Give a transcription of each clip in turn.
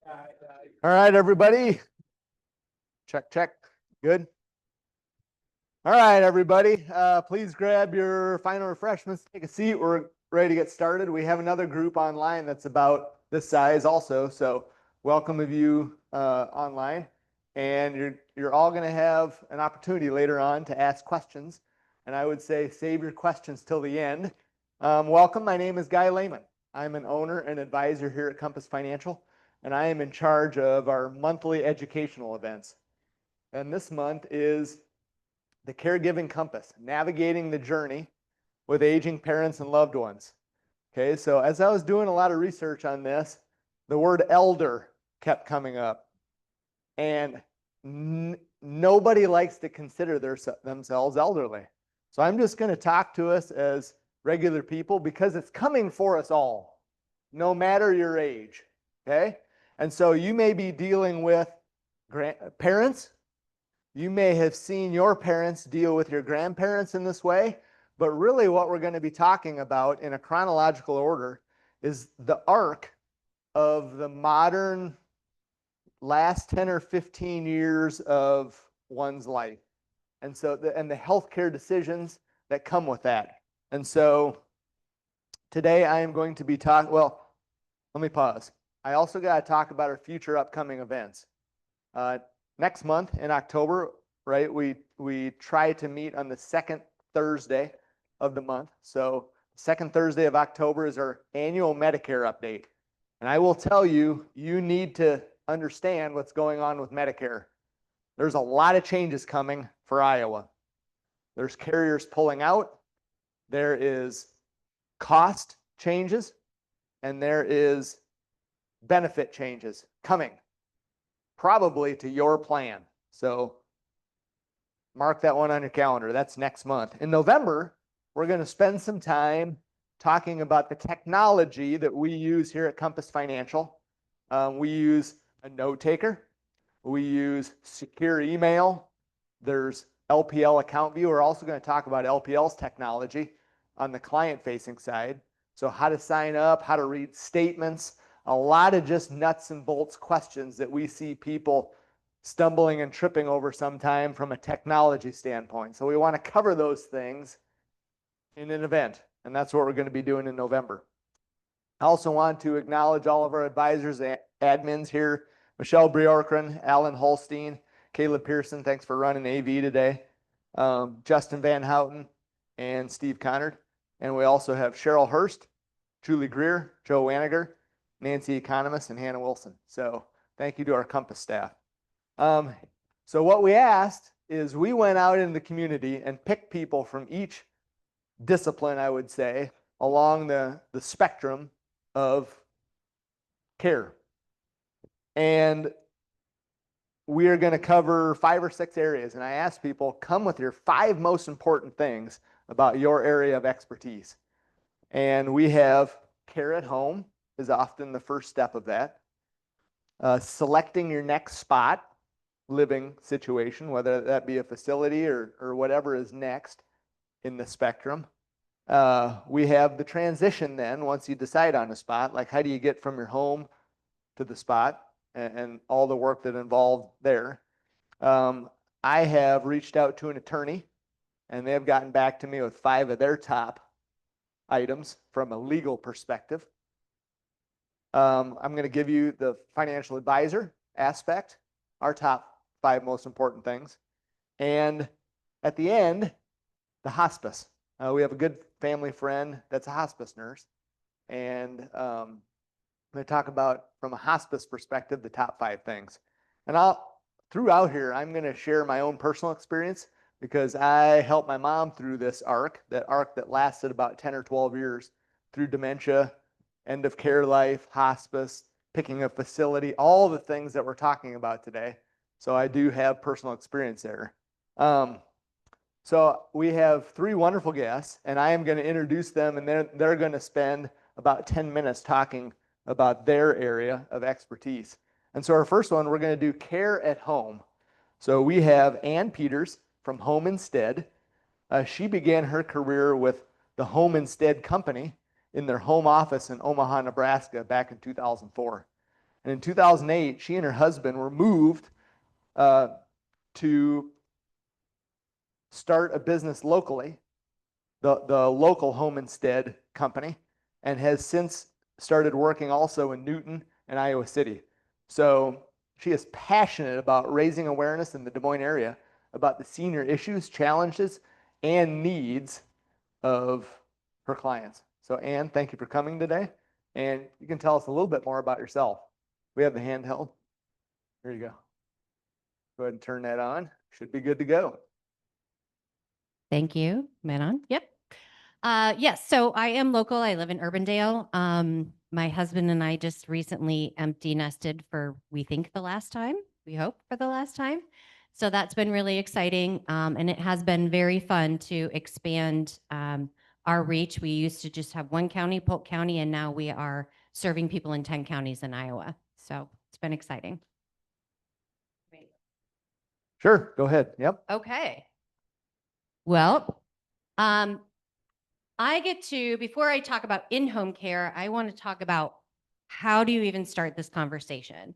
All right, everybody. Check, check. Good. All right, everybody. Please grab your final refreshments. Take a seat. We're ready to get started. We have another group online that's about this size also. So welcome of you online. And you're all going to have an opportunity later on to ask questions. And I would say save your questions till the end. Welcome. My name is Guy Lehman. I'm an owner and advisor here at Compass Financial, and I am in charge of our monthly educational events. And this month is the Caregiving Compass, navigating the journey with aging parents and loved ones. Okay, so as I was doing a lot of research on this, the word elder kept coming up. And nobody likes to consider themselves elderly. So I'm just going to talk to us as regular people because it's coming for us all, no matter your age. Okay, and so you may be dealing with parents. You may have seen your parents deal with your grandparents in this way, but really what we're going to be talking about in a chronological order is the arc of the modern last 10 or 15 years of one's life. And so the healthcare decisions that come with that. And so today I am going to be talking, well, let me pause. I also got to talk about our future upcoming events. Next month in October, right, we try to meet on the second Thursday of the month. So second Thursday of October is our annual Medicare update. And I will tell you, you need to understand what's going on with Medicare. There's a lot of changes coming for Iowa. There's carriers pulling out. There is cost changes, and there is benefit changes coming, probably to your plan. So mark that one on your calendar. That's next month. In November, we're going to spend some time talking about the technology that we use here at Compass Financial. We use a note taker. We use secure email. There's LPL account view. We're also going to talk about LPL's technology on the client-facing side. So how to sign up, how to read statements, a lot of just nuts and bolts questions that we see people stumbling and tripping over sometime from a technology standpoint. So we want to cover those things in an event, and that's what we're going to be doing in November. I also want to acknowledge all of our advisors and admins here: Michelle Bjorkren, Alan Holstein, Caleb Pearson, thanks for running AV today, Justin Van Houten, and Steve Connard. And we also have Cheryl Hurst, Julie Greer, Joe Waniger, Nancy Economist, and Hannah Wilson. So thank you to our Compass staff. So what we asked is we went out in the community and picked people from each discipline, I would say, along the spectrum of care. And we are going to cover 5 or 6 areas. And I asked people, come with your 5 most important things about your area of expertise. And we have care at home is often the first step of that. Selecting your next spot, living situation, whether that be a facility or whatever is next in the spectrum. We have the transition then, once you decide on a spot, like how do you get from your home to the spot and all the work that involved there. I have reached out to an attorney, and they have gotten back to me with 5 of their top items from a legal perspective. I'm going to give you the financial advisor aspect, our top 5 most important things. And at the end, the hospice. We have a good family friend that's a hospice nurse. And I'm going to talk about, from a hospice perspective, the top 5 things. And throughout here, I'm going to share my own personal experience because I helped my mom through this arc that lasted about 10 or 12 years through dementia, end of care life, hospice, picking a facility, all the things that we're talking about today. So I do have personal experience there. So we have 3 wonderful guests, and I am going to introduce them, and they're going to spend about 10 minutes talking about their area of expertise. And so our first one, we're going to do care at home. So we have Ann Peters from Home Instead. She began her career with the Home Instead Company in their home office in Omaha, Nebraska back in 2004. And in 2008, she and her husband were moved to start a business locally, the local home instead company, and has since started working also in Newton and Iowa City. So she is passionate about raising awareness in the Des Moines area about the senior issues, challenges, and needs of her clients. So Ann, thank you for coming today. And you can tell us a little bit more about yourself. We have the handheld. Here you go. Go ahead and turn that on. Should be good to go. Thank you. Man on. Yep. Yes. So I am local. I live in Urbandale. My husband and I just recently empty nested for, we think, the last time. We hope for the last time. So that's been really exciting. And it has been very fun to expand our reach. We used to just have one county, Polk County, and now we are serving people in 10 counties in Iowa. So it's been exciting. Sure. Go ahead. Yep. Okay. Well, I get to, before I talk about in-home care, I want to talk about how do you even start this conversation?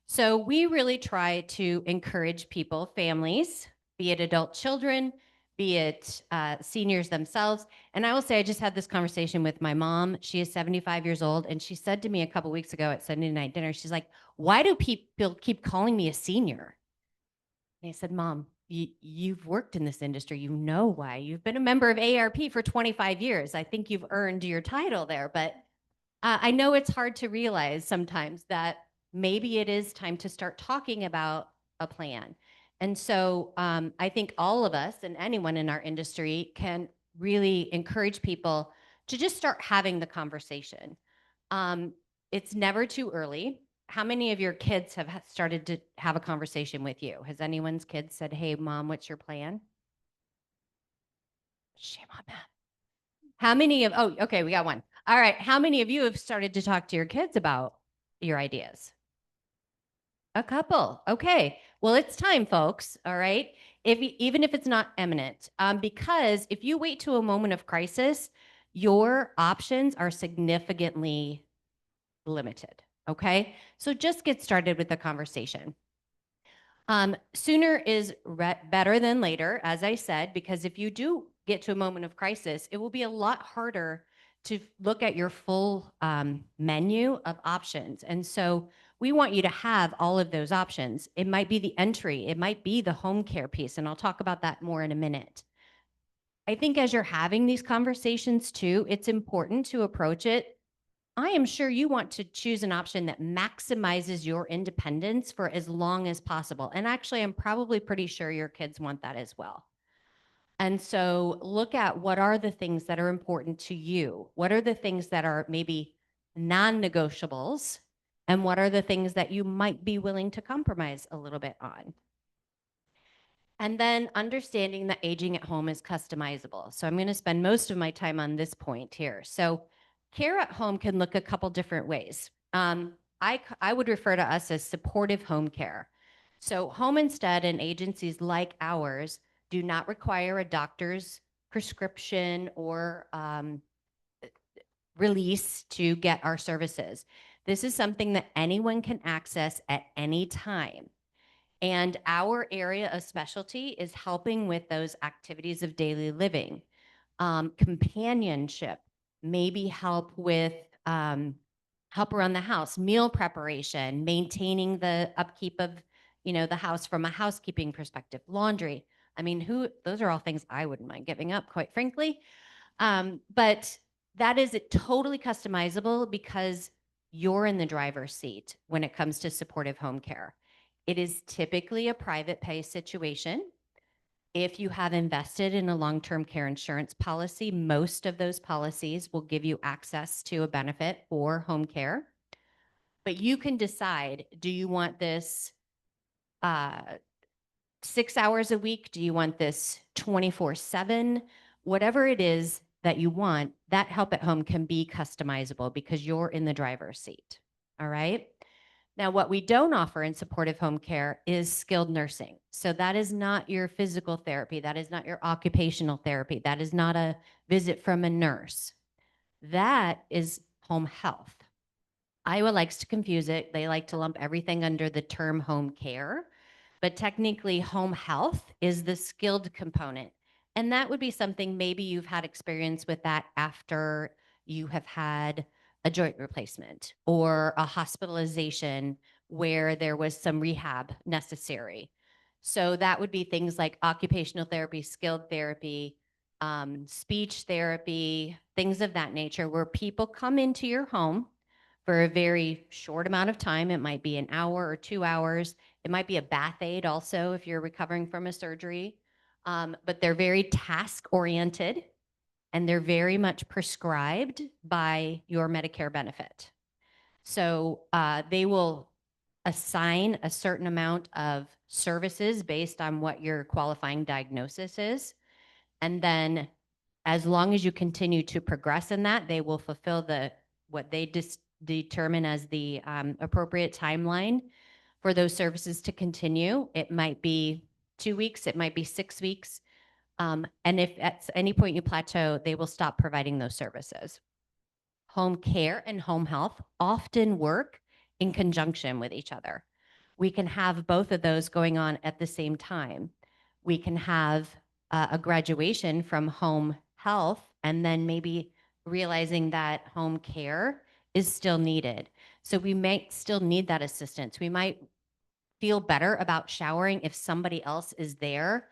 So we really try to encourage people, families, be it adult children, be it seniors themselves. And I will say, I just had this conversation with my mom. She is 75 years old. And she said to me a couple weeks ago at Sunday night dinner, she's like, why do people keep calling me a senior? And I said, Mom, you've worked in this industry. You know why. You've been a member of ARP for 25 years. I think you've earned your title there. But I know it's hard to realize sometimes that maybe it is time to start talking about a plan. And so I think all of us and anyone in our industry can really encourage people to just start having the conversation. It's never too early. How many of your kids have started to have a conversation with you? Has anyone's kids said, hey, Mom, what's your plan? Shame on that. How many of, oh, okay, we got one. All right. How many of you have started to talk to your kids about your ideas? A couple. Okay. Well, it's time, folks. All right. Even if it's not imminent, because if you wait to a moment of crisis, your options are significantly limited. Okay. So just get started with the conversation. Sooner is better than later, as I said, because if you do get to a moment of crisis, it will be a lot harder to look at your full menu of options. And so we want you to have all of those options. It might be the entry, it might be the home care piece, and I'll talk about that more in a minute. I think as you're having these conversations too, it's important to approach it. I am sure you want to choose an option that maximizes your independence for as long as possible. And actually, I'm probably pretty sure your kids want that as well. And so look at what are the things that are important to you? What are the things that are maybe non-negotiables? And what are the things that you might be willing to compromise a little bit on? And then understanding that aging at home is customizable. So I'm going to spend most of my time on this point here. So care at home can look a couple different ways. I would refer to us as supportive home care. So home instead and agencies like ours do not require a doctor's prescription or release to get our services. This is something that anyone can access at any time. And our area of specialty is helping with those activities of daily living, companionship, maybe help with help around the house, meal preparation, maintaining the upkeep of, the house from a housekeeping perspective, laundry. I mean, those are all things I wouldn't mind giving up, quite frankly. But that is totally customizable because you're in the driver's seat when it comes to supportive home care. It is typically a private pay situation. If you have invested in a long-term care insurance policy, most of those policies will give you access to a benefit for home care. But you can decide, do you want this 6 hours a week? Do you want this 24/7? Whatever it is that you want, that help at home can be customizable because you're in the driver's seat. All right. Now, what we don't offer in supportive home care is skilled nursing. So that is not your physical therapy. That is not your occupational therapy. That is not a visit from a nurse. That is home health. Iowa likes to confuse it. They like to lump everything under the term home care, but technically home health is the skilled component. And that would be something maybe you've had experience with that after you have had a joint replacement or a hospitalization where there was some rehab necessary. So that would be things like occupational therapy, skilled therapy, speech therapy, things of that nature, where people come into your home for a very short amount of time. It might be an hour or 2 hours. It might be a bath aid also if you're recovering from a surgery. But they're very task oriented and they're very much prescribed by your Medicare benefit. So they will assign a certain amount of services based on what your qualifying diagnosis is. And then as long as you continue to progress in that, they will fulfill what they determine as the appropriate timeline for those services to continue. It might be 2 weeks, it might be 6 weeks. And if at any point you plateau, they will stop providing those services. Home care and home health often work in conjunction with each other. We can have both of those going on at the same time. We can have a graduation from home health and then maybe realizing that home care is still needed. So we might still need that assistance. We might feel better about showering if somebody else is there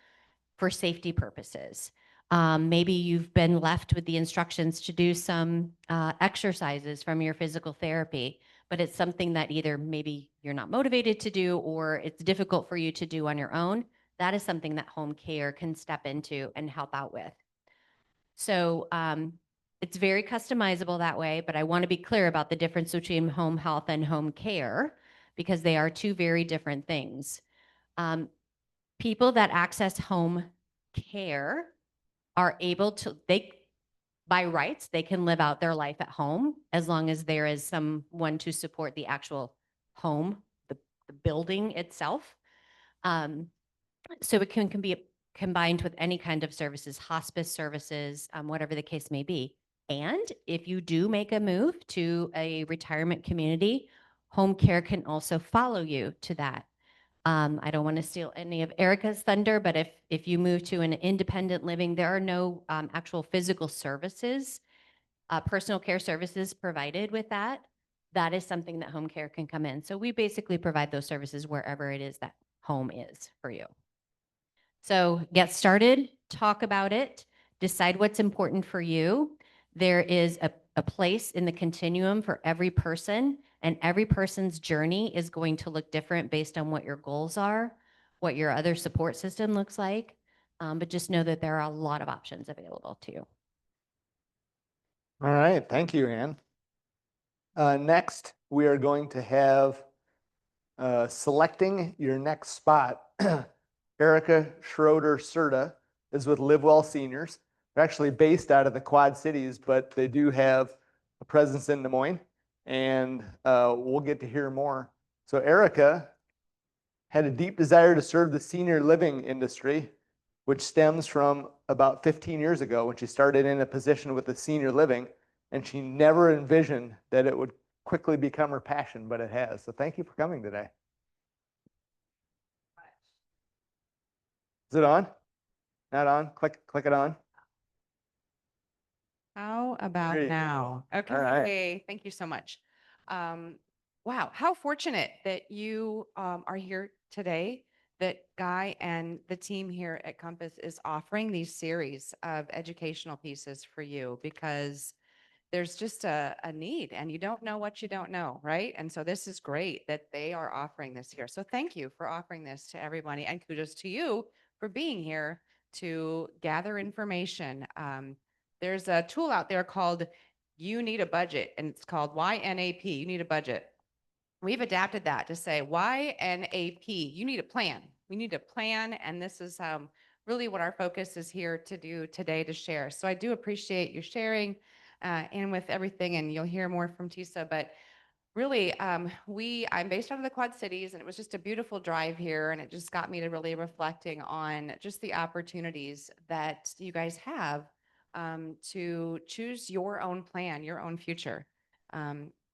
for safety purposes. Maybe you've been left with the instructions to do some exercises from your physical therapy, but it's something that either maybe you're not motivated to do or it's difficult for you to do on your own. That is something that home care can step into and help out with. So it's very customizable that way, but I want to be clear about the difference between home health and home care because they are two very different things. People that access home care are able to, by rights, they can live out their life at home as long as there is someone to support the actual home, the building itself. So it can be combined with any kind of services, hospice services, whatever the case may be. And if you do make a move to a retirement community, home care can also follow you to that. I don't want to steal any of Erica's thunder, but if you move to an independent living, there are no actual physical services, personal care services provided with that. That is something that home care can come in. So we basically provide those services wherever it is that home is for you. So get started, talk about it, decide what's important for you. There is a place in the continuum for every person, and every person's journey is going to look different based on what your goals are, what your other support system looks like. But just know that there are a lot of options available to you. All right, thank you, Ann. Next, we are going to have selecting your next spot. Erica Schroeder-Serta is with Live Well Seniors. They're actually based out of the Quad Cities, but they do have a presence in Des Moines, and we'll get to hear more. So Erica had a deep desire to serve the senior living industry, which stems from about 15 years ago when she started in a position with the senior living, and she never envisioned that it would quickly become her passion, but it has. So thank you for coming today. Is it on? Not on? Click it on. How about There you now? Okay. All right. Hey, thank you so much. Wow, how fortunate that you are here today, that Guy and the team here at Compass is offering these series of educational pieces for you, because there's just a need and you don't know what you don't know, right? And so this is great that they are offering this here. So thank you for offering this to everybody, and kudos to you for being here to gather information. There's a tool out there called You Need a Budget, and it's called YNAP, You Need a Budget. We've adapted that to say YNAP, you need a plan. We need a plan, and this is really what our focus is here to do today, to share. So I do appreciate you sharing and with everything, and you'll hear more from Tisa, but really, I'm based out of the Quad Cities, and it was just a beautiful drive here, and it just got me to really reflecting on just the opportunities that you guys have to choose your own plan, your own future.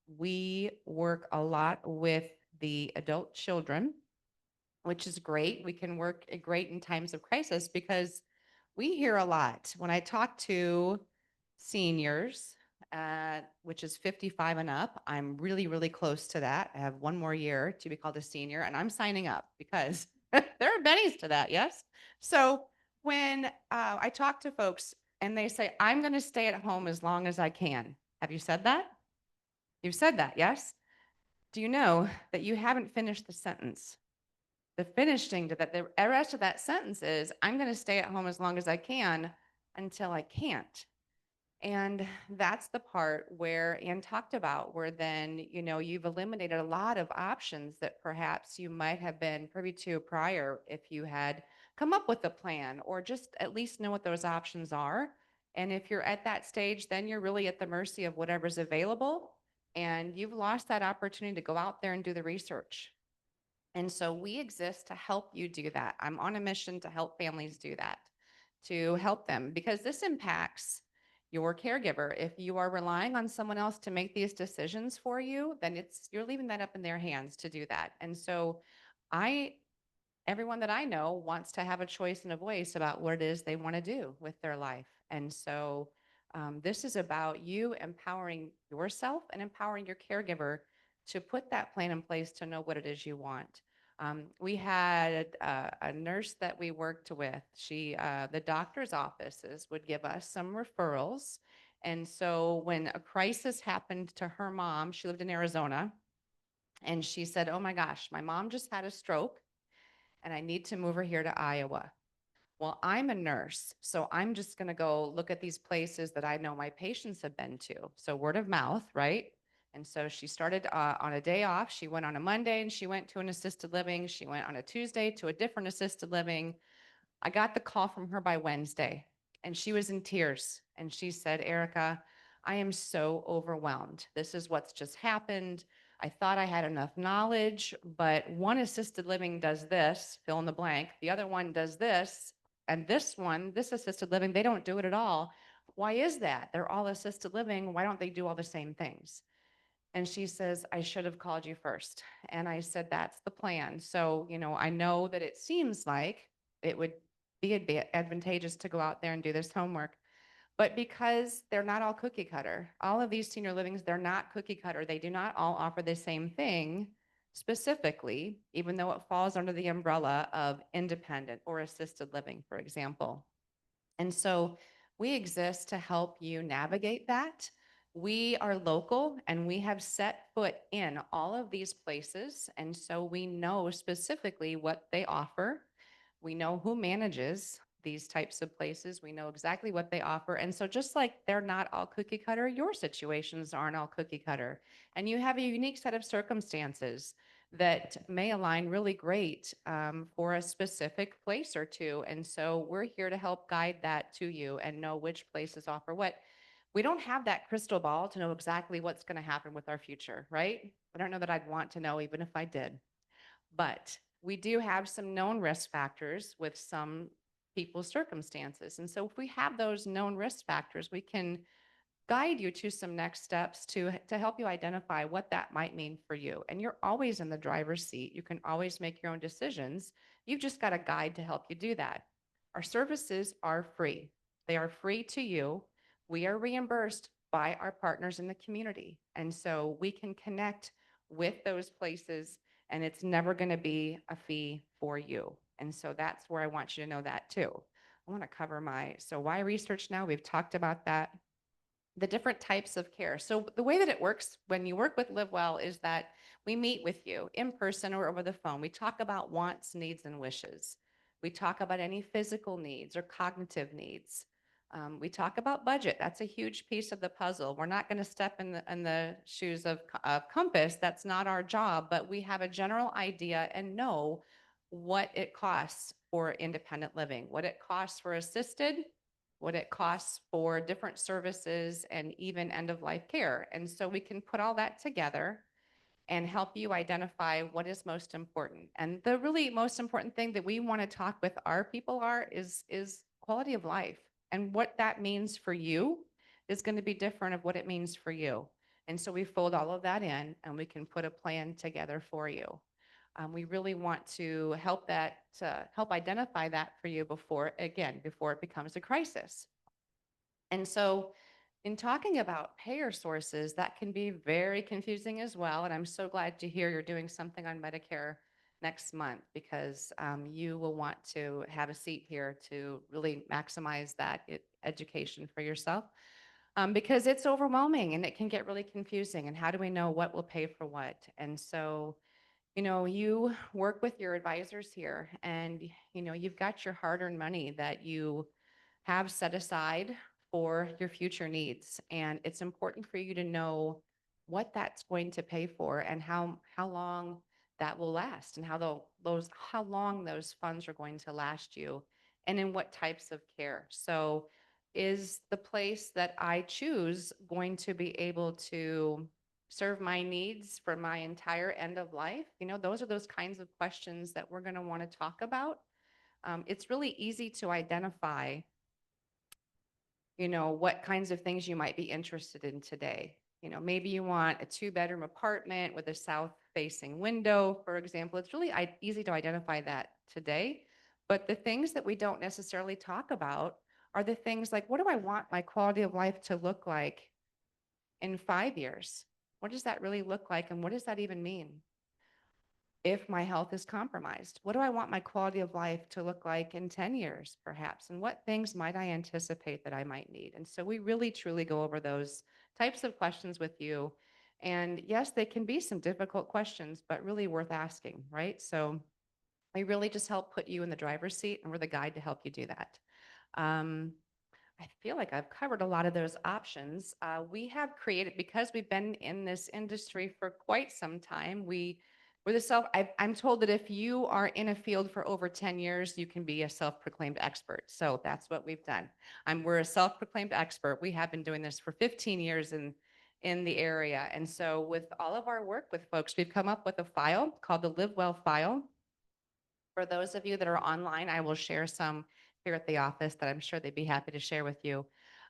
We work a lot with the adult children, which is great. We can work great in times of crisis because we hear a lot. When I talk to seniors, which is 55 and up, I'm really, really close to that. I have one more year to be called a senior, and I'm signing up because there are bennies to that, yes? So when I talk to folks and they say, I'm going to stay at home as long as I can. Have you said that? You've said that, yes? Do you know that you haven't finished the sentence? The finishing to that, the rest of that sentence is, I'm going to stay at home as long as I can until I can't. And that's the part where Ann talked about, where then, you've eliminated a lot of options that perhaps you might have been privy to prior if you had come up with a plan or just at least know what those options are. And if you're at that stage, then you're really at the mercy of whatever's available. And you've lost that opportunity to go out there and do the research. And so we exist to help you do that. I'm on a mission to help families do that, to help them, because this impacts your caregiver. If you are relying on someone else to make these decisions for you, then you're leaving that up in their hands to do that. And so everyone that I know wants to have a choice and a voice about what it is they want to do with their life. And so this is about you empowering yourself and empowering your caregiver to put that plan in place to know what it is you want. We had a nurse that we worked with. The doctor's offices would give us some referrals. And so when a crisis happened to her mom, she lived in Arizona, and she said, oh my gosh, my mom just had a stroke and I need to move her here to Iowa. Well, I'm a nurse, so I'm just going to go look at these places that I know my patients have been to. So word of mouth, right? And so she started on a day off. She went on a Monday and she went to an assisted living. She went on a Tuesday to a different assisted living. I got the call from her by Wednesday, and she was in tears. And she said, Erica, I am so overwhelmed. This is what's just happened. I thought I had enough knowledge, but one assisted living does this, fill in the blank. The other one does this. And this assisted living, they don't do it at all. Why is that? They're all assisted living. Why don't they do all the same things? And she says, I should have called you first. And I said, that's the plan. So, I know that it seems like it would be advantageous to go out there and do this homework. But because they're not all cookie cutter, all of these senior livings, they're not cookie cutter. They do not all offer the same thing specifically, even though it falls under the umbrella of independent or assisted living, for example. And so we exist to help you navigate that. We are local and we have set foot in all of these places. And so we know specifically what they offer. We know who manages these types of places. We know exactly what they offer. And so just like they're not all cookie cutter, your situations aren't all cookie cutter. And you have a unique set of circumstances that may align really great for a specific place or two. And so we're here to help guide that to you and know which places offer what. We don't have that crystal ball to know exactly what's going to happen with our future, right? I don't know that I'd want to know even if I did. But we do have some known risk factors with some people's circumstances. And so if we have those known risk factors, we can guide you to some next steps to help you identify what that might mean for you. And you're always in the driver's seat. You can always make your own decisions. You've just got a guide to help you do that. Our services are free. They are free to you. We are reimbursed by our partners in the community. And so we can connect with those places, and it's never going to be a fee for you. And so that's where I want you to know that too. I want to cover so why research now? We've talked about that. The different types of care. So the way that it works when you work with Live Well is that we meet with you in person or over the phone. We talk about wants, needs, and wishes. We talk about any physical needs or cognitive needs. We talk about budget. That's a huge piece of the puzzle. We're not going to step in the shoes of Compass. That's not our job, but we have a general idea and know what it costs for independent living, what it costs for assisted, what it costs for different services, and even end-of-life care. And so we can put all that together and help you identify what is most important. And the really most important thing that we want to talk with our people is quality of life. And what that means for you is going to be different of what it means for you. And so we fold all of that in and we can put a plan together for you. We really want to help identify that for you before it becomes a crisis. And so in talking about payer sources, that can be very confusing as well. And I'm so glad to hear you're doing something on Medicare next month, because you will want to have a seat here to really maximize that education for yourself, because it's overwhelming and it can get really confusing. And how do we know what will pay for what? And so, you work with your advisors here, and, you've got your hard-earned money that you have set aside for your future needs. And it's important for you to know what that's going to pay for, and how long that will last, and how long those funds are going to last you, and in what types of care. So is the place that I choose going to be able to serve my needs for my entire end of life? Those are those kinds of questions that we're going to want to talk about. It's really easy to identify, what kinds of things you might be interested in today. Maybe you want a 2-bedroom apartment with a south-facing window, for example. It's really easy to identify that today. But the things that we don't necessarily talk about are the things like, what do I want my quality of life to look like in 5 years? What does that really look like? And what does that even mean? If my health is compromised, what do I want my quality of life to look like in 10 years, perhaps? And what things might I anticipate that I might need? And so we really, truly go over those types of questions with you. And yes, they can be some difficult questions, but really worth asking, right? So we really just help put you in the driver's seat, and we're the guide to help you do that. I feel like I've covered a lot of those options. We have created, because we've been in this industry for quite some time, I'm told that if you are in a field for over 10 years, you can be a self-proclaimed expert. So that's what we've done. We're a self-proclaimed expert. We have been doing this for 15 years in the area. And so with all of our work with folks, we've come up with a file called the Live Well file. For those of you that are online, I will share some here at the office that I'm sure they'd be happy to share with you,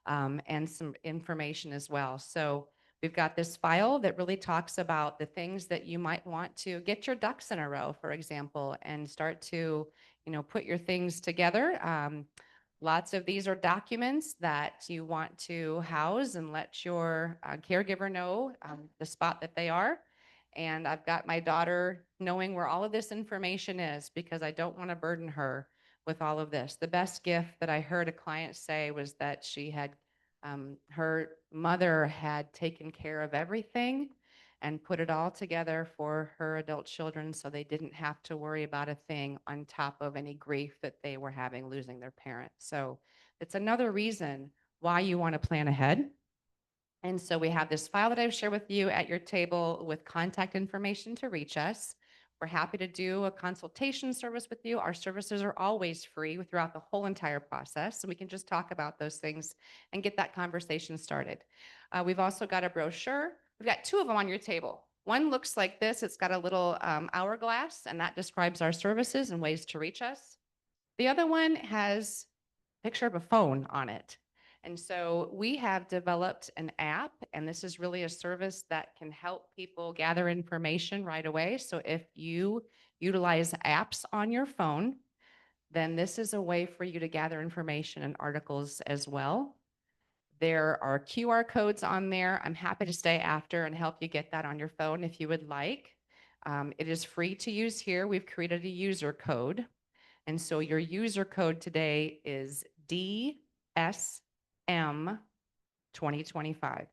and some information as well. So we've got this file that really talks about the things that you might want to get your ducks in a row, for example, and start to, put your things together. Lots of these are documents that you want to house and let your caregiver know the spot that they are. And I've got my daughter knowing where all of this information is, because I don't want to burden her with all of this. The best gift that I heard a client say was that her mother had taken care of everything and put it all together for her adult children, so they didn't have to worry about a thing on top of any grief that they were having losing their parent. So it's another reason why you want to plan ahead. And so we have this file that I've shared with you at your table with contact information to reach us. We're happy to do a consultation service with you. Our services are always free throughout the whole entire process, so we can just talk about those things and get that conversation started. We've also got a brochure. We've got 2 of them on your table. One looks like this. It's got a little hourglass, and that describes our services and ways to reach us. The other one has a picture of a phone on it. And so we have developed an app, and this is really a service that can help people gather information right away. So if you utilize apps on your phone, then this is a way for you to gather information and articles as well. There are QR codes on there. I'm happy to stay after and help you get that on your phone if you would like. It is free to use here. We've created a user code. And so your user code today is DSM 2025.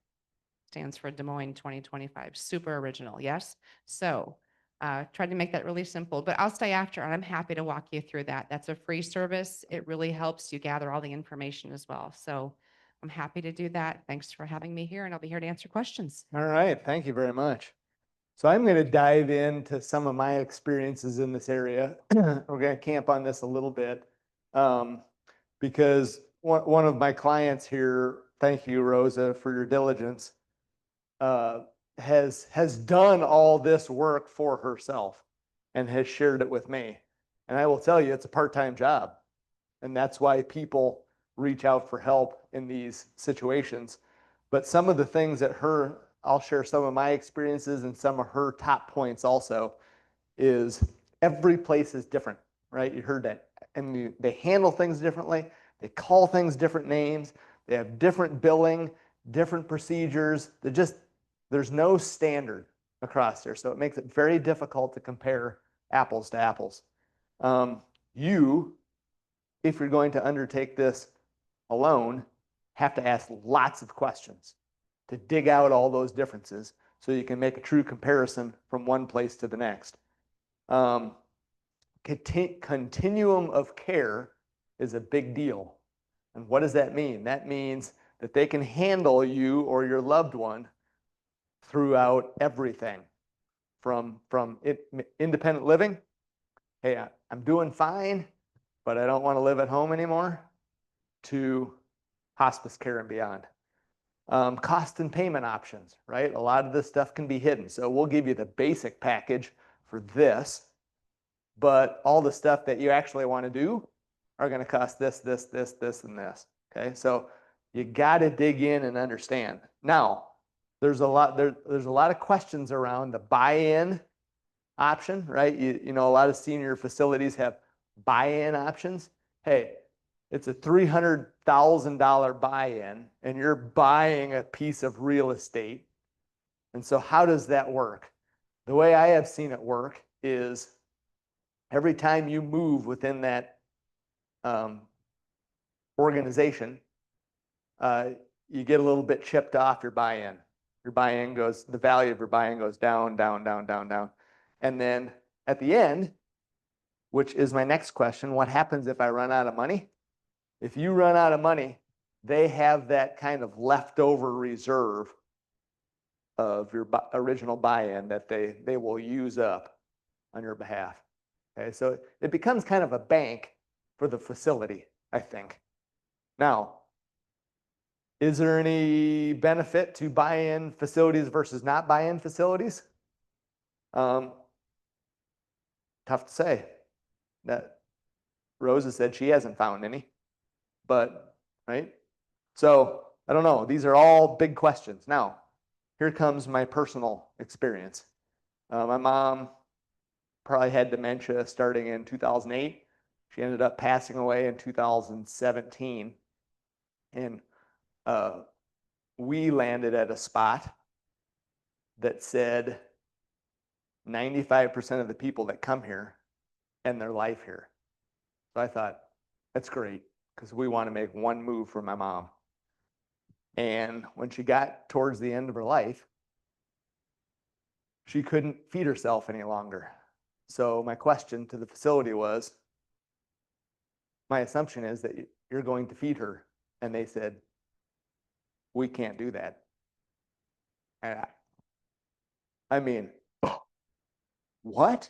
Stands for Des Moines 2025. Super original, yes? So tried to make that really simple, but I'll stay after, and I'm happy to walk you through that. That's a free service. It really helps you gather all the information as well. So I'm happy to do that. Thanks for having me here, and I'll be here to answer questions. All right, thank you very much. So I'm going to dive into some of my experiences in this area. We're going to camp on this a little bit, because one of my clients here, thank you, Rosa, for your diligence, has done all this work for herself and has shared it with me. And I will tell you, it's a part-time job. And that's why people reach out for help in these situations. But some of the things that her I'll share some of my experiences and some of her top points also, is every place is different, right? You heard that. And they handle things differently. They call things different names. They have different billing, different procedures. There's no standard across there. So it makes it very difficult to compare apples to apples. If you're going to undertake this alone, have to ask lots of questions to dig out all those differences so you can make a true comparison from one place to the next. Continuum of care is a big deal. And what does that mean? That means that they can handle you or your loved one throughout everything from independent living. Hey, I'm doing fine, but I don't want to live at home anymore, to hospice care and beyond. Cost and payment options, right? A lot of this stuff can be hidden. So we'll give you the basic package for this, but all the stuff that you actually want to do are going to cost this, this, this, this, and this. Okay, so you got to dig in and understand. Now, there's a lot of questions around the buy-in option, right? You know, a lot of senior facilities have buy-in options. Hey, it's a $300,000 buy-in, and you're buying a piece of real estate. And so how does that work? The way I have seen it work is every time you move within that organization, you get a little bit chipped off your buy-in. Your buy-in goes, the value of your buy-in goes down, down, down, down, down. And then at the end, which is my next question, what happens if I run out of money? If you run out of money, they have that kind of leftover reserve of your original buy-in that they will use up on your behalf. Okay, so it becomes kind of a bank for the facility, I think. Now, is there any benefit to buy-in facilities versus not buy-in facilities? Tough to say. That Rosa said she hasn't found any, but right. So I don't know. These are all big questions. Now, here comes my personal experience. My mom probably had dementia starting in 2008. She ended up passing away in 2017, and we landed at a spot that said 95% of the people that come here end their life here. So I thought, that's great, because we want to make one move for my mom. And when she got towards the end of her life, she couldn't feed herself any longer. So my question to the facility was, my assumption is that you're going to feed her. And they said, we can't do that. And I mean, what?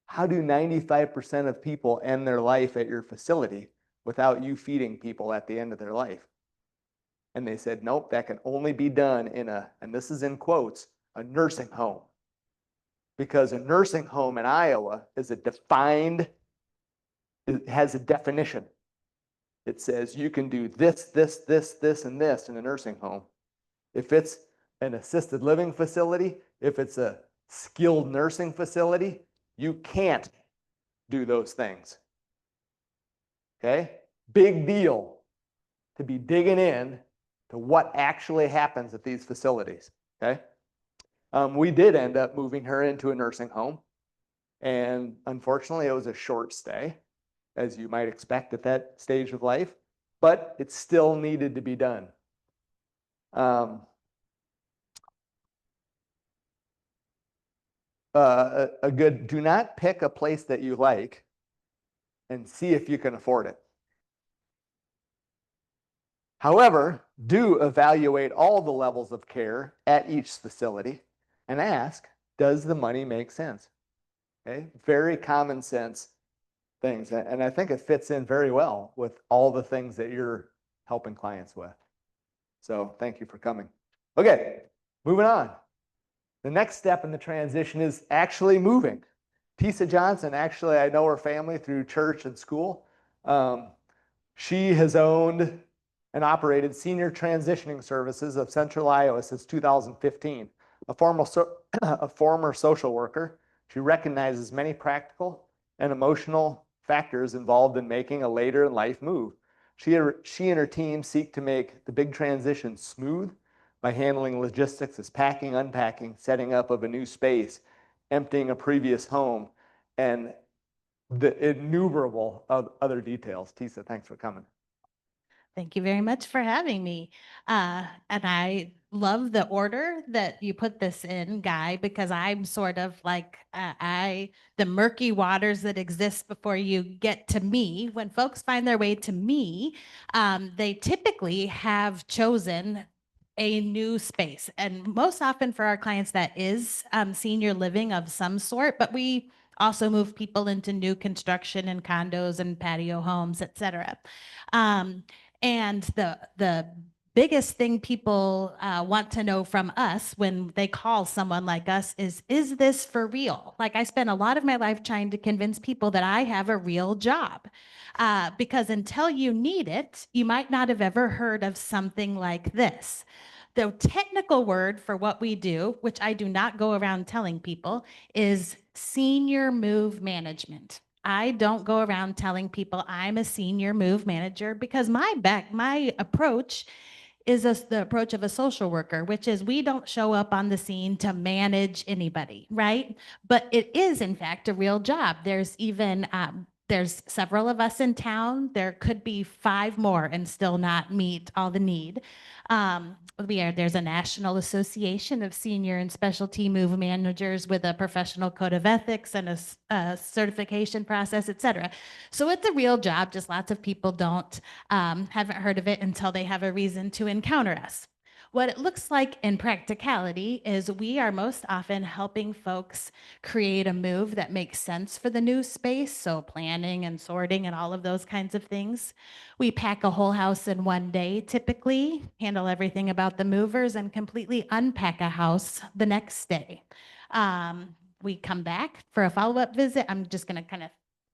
How do 95% of people end their life at your facility without you feeding people at the end of their life? And they said, nope, that can only be done in and this is in quotes, a nursing home. Because a nursing home in Iowa is it has a definition. It says you can do this, this, this, this, and this in a nursing home. If it's an assisted living facility, if it's a skilled nursing facility, you can't do those things. Okay? Big deal to be digging in to what actually happens at these facilities. Okay? We did end up moving her into a nursing home, and unfortunately, it was a short stay, as you might expect at that stage of life, but it still needed to be done. Do not pick a place that you like and see if you can afford it. However, do evaluate all the levels of care at each facility and ask, does the money make sense? Okay, very common sense things. And I think it fits in very well with all the things that you're helping clients with. So thank you for coming. Okay, moving on. The next step in the transition is actually moving. Tisa Johnson, actually, I know her family through church and school. She has owned and operated Senior Transitioning Services of Central Iowa since 2015. A former social worker, she recognizes many practical and emotional factors involved in making a later in life move. She and her team seek to make the big transition smooth by handling logistics as packing, unpacking, setting up of a new space, emptying a previous home, and the innumerable of other details. Tisa, thanks for coming. Thank you very much for having me. And I love the order that you put this in, Guy, because I'm sort of like, the murky waters that exist before you get to me. When folks find their way to me, they typically have chosen a new space. And most often for our clients, that is senior living of some sort, but we also move people into new construction and condos and patio homes, et cetera. And the biggest thing people want to know from us when they call someone like us is this for real? Like, I spent a lot of my life trying to convince people that I have a real job. Because until you need it, you might not have ever heard of something like this. The technical word for what we do, which I do not go around telling people, is senior move management. I don't go around telling people I'm a senior move manager because my approach is the approach of a social worker, which is we don't show up on the scene to manage anybody, right? But it is, in fact, a real job. There's even there's several of us in town. There could be 5 more and still not meet all the need. There's a national association of senior and specialty move managers with a professional code of ethics and a certification process, et cetera. So it's a real job, just lots of people haven't heard of it until they have a reason to encounter us. What it looks like in practicality is we are most often helping folks create a move that makes sense for the new space, so planning and sorting and all of those kinds of things. We pack a whole house in one day, typically, handle everything about the movers, and completely unpack a house the next day. We come back for a follow-up visit. I'm just going to kind of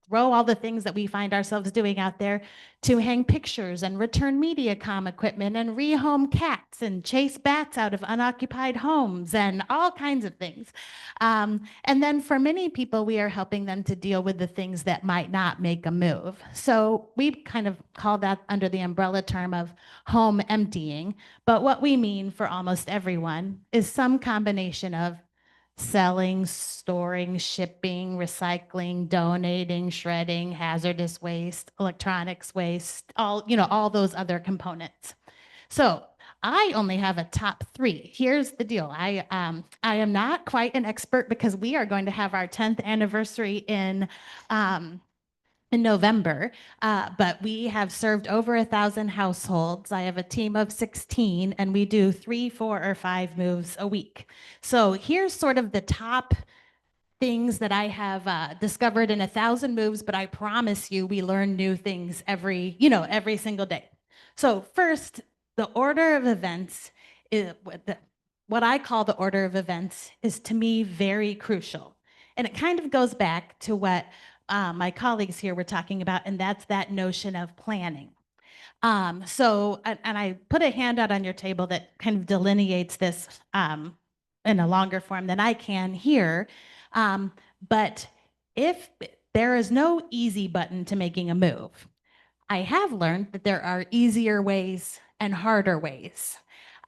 throw all the things that we find ourselves doing out there to hang pictures and return MediaCom equipment and rehome cats and chase bats out of unoccupied homes and all kinds of things. And then for many people, we are helping them to deal with the things that might not make a move. So we kind of call that under the umbrella term of home emptying. But what we mean for almost everyone is some combination of selling, storing, shipping, recycling, donating, shredding, hazardous waste, electronics waste, all those other components. So I only have a top 3. Here's the deal. I am not quite an expert because we are going to have our 10th anniversary in November, but we have served over 1,000 households. I have a team of 16, and we do 3, 4, or 5 moves a week. So here's sort of the top things that I have discovered in 1,000 moves, but I promise you we learn new things every single day. So first, the order of events, what I call the order of events, is to me very crucial. And it kind of goes back to what my colleagues here were talking about, and that's that notion of planning. And I put a handout on your table that kind of delineates this in a longer form than I can here. But if there is no easy button to making a move, I have learned that there are easier ways and harder ways.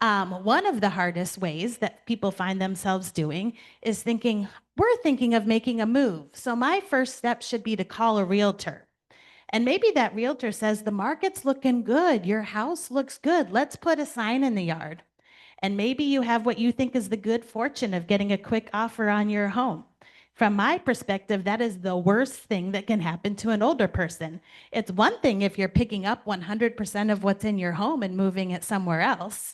One of the hardest ways that people find themselves doing is we're thinking of making a move. So my first step should be to call a realtor. And maybe that realtor says, the market's looking good. Your house looks good. Let's put a sign in the yard. And maybe you have what you think is the good fortune of getting a quick offer on your home. From my perspective, that is the worst thing that can happen to an older person. It's one thing if you're picking up 100% of what's in your home and moving it somewhere else.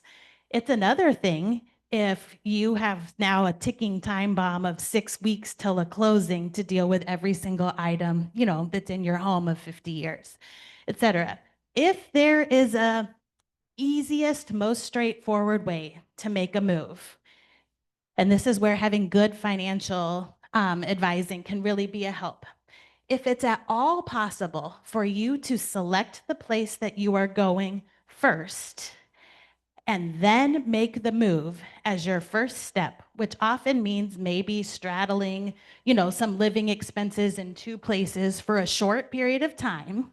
It's another thing if you have now a ticking time bomb of 6 weeks till a closing to deal with every single item, that's in your home of 50 years, et cetera. If there is a easiest, most straightforward way to make a move, and this is where having good financial advising can really be a help. If it's at all possible for you to select the place that you are going first and then make the move as your first step, which often means maybe straddling, some living expenses in two places for a short period of time.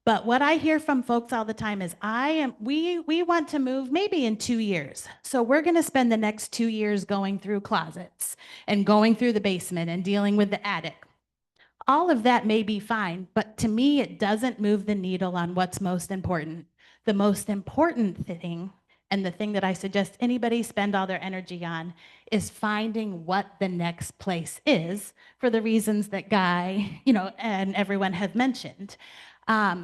But what I hear from folks all the time is we want to move maybe in 2 years. So we're going to spend the next 2 years going through closets and going through the basement and dealing with the attic. All of that may be fine, but to me, it doesn't move the needle on what's most important. The most important thing, and the thing that I suggest anybody spend all their energy on, is finding what the next place is for the reasons that Guy, and everyone have mentioned.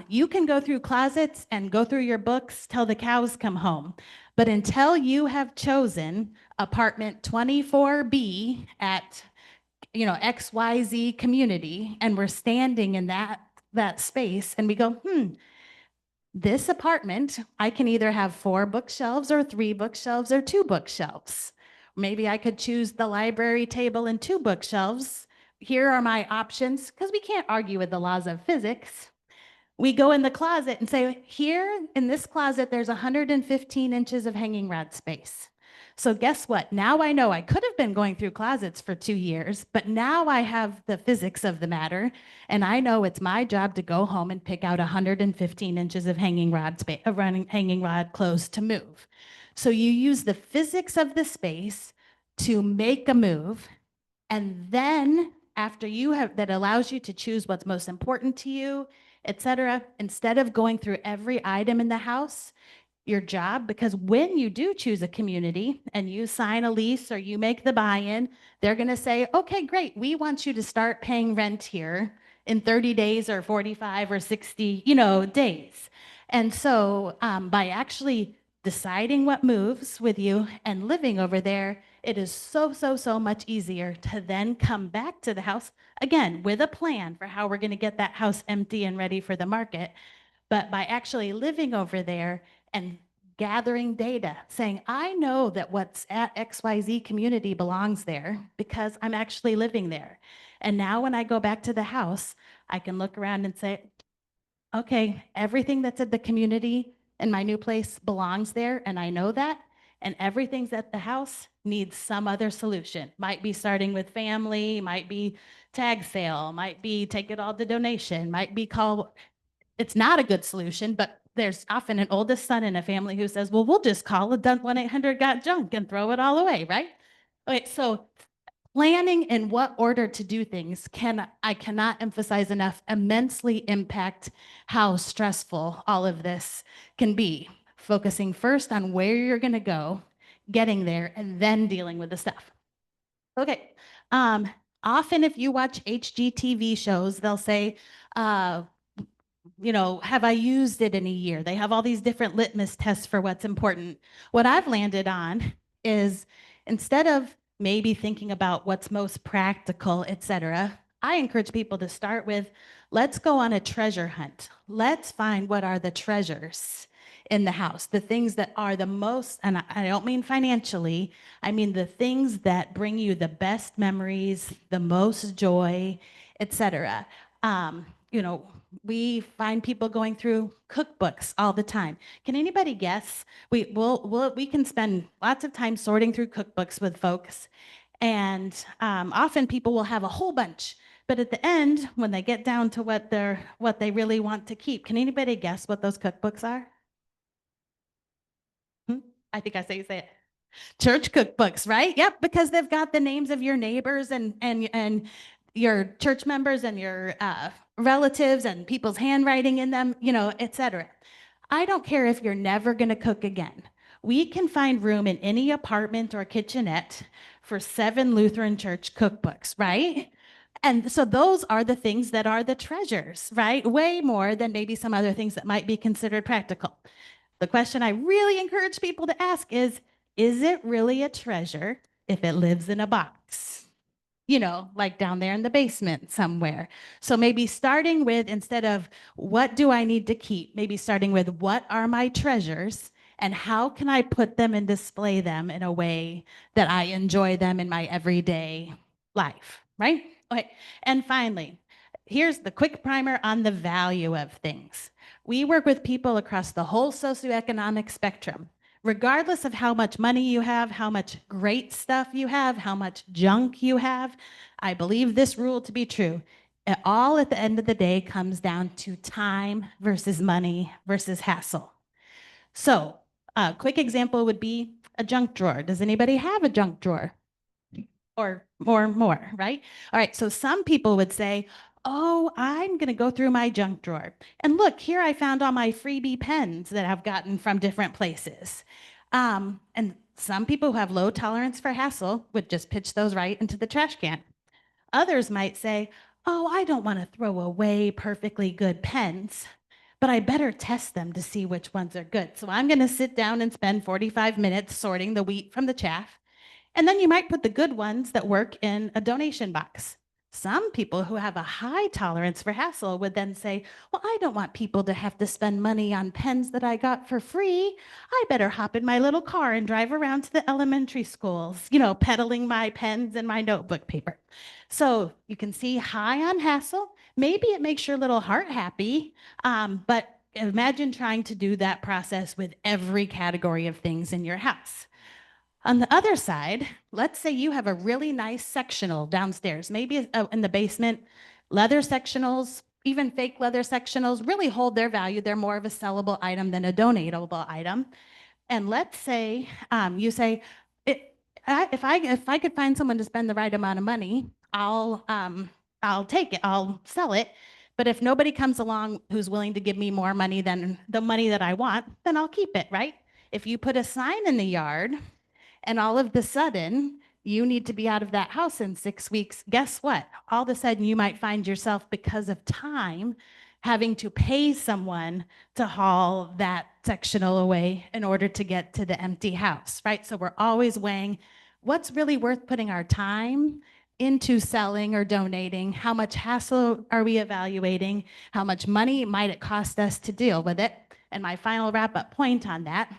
You can go through closets and go through your books till the cows come home. But until you have chosen apartment 24B at XYZ community, and we're standing in that space and we go, this apartment, I can either have 4 bookshelves or 3 bookshelves or 2 bookshelves. Maybe I could choose the library table and 2 bookshelves. Here are my options, because we can't argue with the laws of physics. We go in the closet and say, here in this closet, there's 115 inches of hanging rod space. So guess what? Now I know I could have been going through closets for 2 years, but now I have the physics of the matter, and I know it's my job to go home and pick out 115 inches of hanging rod clothes to move. So you use the physics of the space to make a move, and then after that allows you to choose what's most important to you, etc. Instead of going through every item in the house, your job, because when you do choose a community and you sign a lease or you make the buy-in, they're going to say, okay, great, we want you to start paying rent here in 30 days or 45 or 60, days. And so by actually deciding what moves with you and living over there, it is so much easier to then come back to the house, again, with a plan for how we're going to get that house empty and ready for the market. But by actually living over there and gathering data, saying, I know that what's at XYZ community belongs there because I'm actually living there. And now when I go back to the house, I can look around and say, okay, everything that's at the community in my new place belongs there, and I know that. And everything's at the house needs some other solution. Might be starting with family, might be tag sale, might be take it all to donation, might be call. It's not a good solution, but there's often an oldest son in a family who says, well, we'll just call a 1-800-GOT-JUNK and throw it all away, right? Okay, so planning in what order to do things I cannot emphasize enough, immensely impact how stressful all of this can be. Focusing first on where you're going to go, getting there, and then dealing with the stuff. Okay. Often if you watch HGTV shows, they'll say, have I used it in a year? They have all these different litmus tests for what's important. What I've landed on is, instead of maybe thinking about what's most practical, etc., I encourage people to start with, let's go on a treasure hunt. Let's find what are the treasures in the house, the things that are the most, and I don't mean financially, I mean the things that bring you the best memories, the most joy, etc. We find people going through cookbooks all the time. Can anybody guess? We can spend lots of time sorting through cookbooks with folks, and often people will have a whole bunch. But at the end, when they get down to what they really want to keep, can anybody guess what those cookbooks are? I think I say it. Church cookbooks, right? Yep, because they've got the names of your neighbors and your church members and your relatives and people's handwriting in them, etc. I don't care if you're never going to cook again. We can find room in any apartment or kitchenette for 7 Lutheran church cookbooks, right? And so those are the things that are the treasures, right? Way more than maybe some other things that might be considered practical. The question I really encourage people to ask is it really a treasure if it lives in a box? Like down there in the basement somewhere. So maybe starting with, instead of what do I need to keep, maybe starting with what are my treasures and how can I put them and display them in a way that I enjoy them in my everyday life, right? Okay. And finally, here's the quick primer on the value of things. We work with people across the whole socioeconomic spectrum. Regardless of how much money you have, how much great stuff you have, how much junk you have, I believe this rule to be true. It all at the end of the day comes down to time versus money versus hassle. So a quick example would be a junk drawer. Does anybody have a junk drawer? Or more, right? All right, so some people would say, oh, I'm going to go through my junk drawer. And look, here I found all my freebie pens that I've gotten from different places. And some people who have low tolerance for hassle would just pitch those right into the trash can. Others might say, oh, I don't want to throw away perfectly good pens, but I better test them to see which ones are good. So I'm going to sit down and spend 45 minutes sorting the wheat from the chaff. And then you might put the good ones that work in a donation box. Some people who have a high tolerance for hassle would then say, well, I don't want people to have to spend money on pens that I got for free. I better hop in my little car and drive around to the elementary schools, peddling my pens and my notebook paper. So you can see high on hassle. Maybe it makes your little heart happy, but imagine trying to do that process with every category of things in your house. On the other side, let's say you have a really nice sectional downstairs, maybe in the basement. Leather sectionals, even fake leather sectionals, really hold their value. They're more of a sellable item than a donatable item. And let's say you say, if I could find someone to spend the right amount of money, I'll take it, I'll sell it. But if nobody comes along who's willing to give me more money than the money that I want, then I'll keep it, right? If you put a sign in the yard, and all of a sudden, you need to be out of that house in 6 weeks. Guess what? All of a sudden, you might find yourself, because of time, having to pay someone to haul that sectional away in order to get to the empty house, right? So we're always weighing what's really worth putting our time into selling or donating. How much hassle are we evaluating? How much money might it cost us to deal with it? And my final wrap-up point on that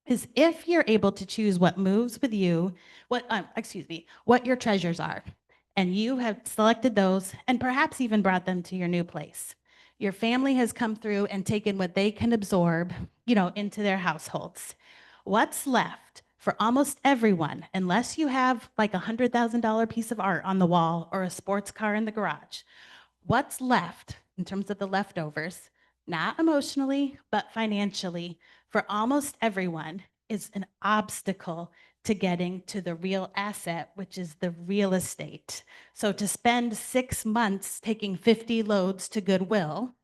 is if you're able to choose what moves with you, what your treasures are, and you have selected those and perhaps even brought them to your new place. Your family has come through and taken what they can absorb, into their households. What's left for almost everyone, unless you have like $100,000 piece of art on the wall or a sports car in the garage, what's left in terms of the leftovers, not emotionally, but financially, for almost everyone, is an obstacle to getting to the real asset, which is the real estate. So to spend 6 months taking 50 loads to Goodwill,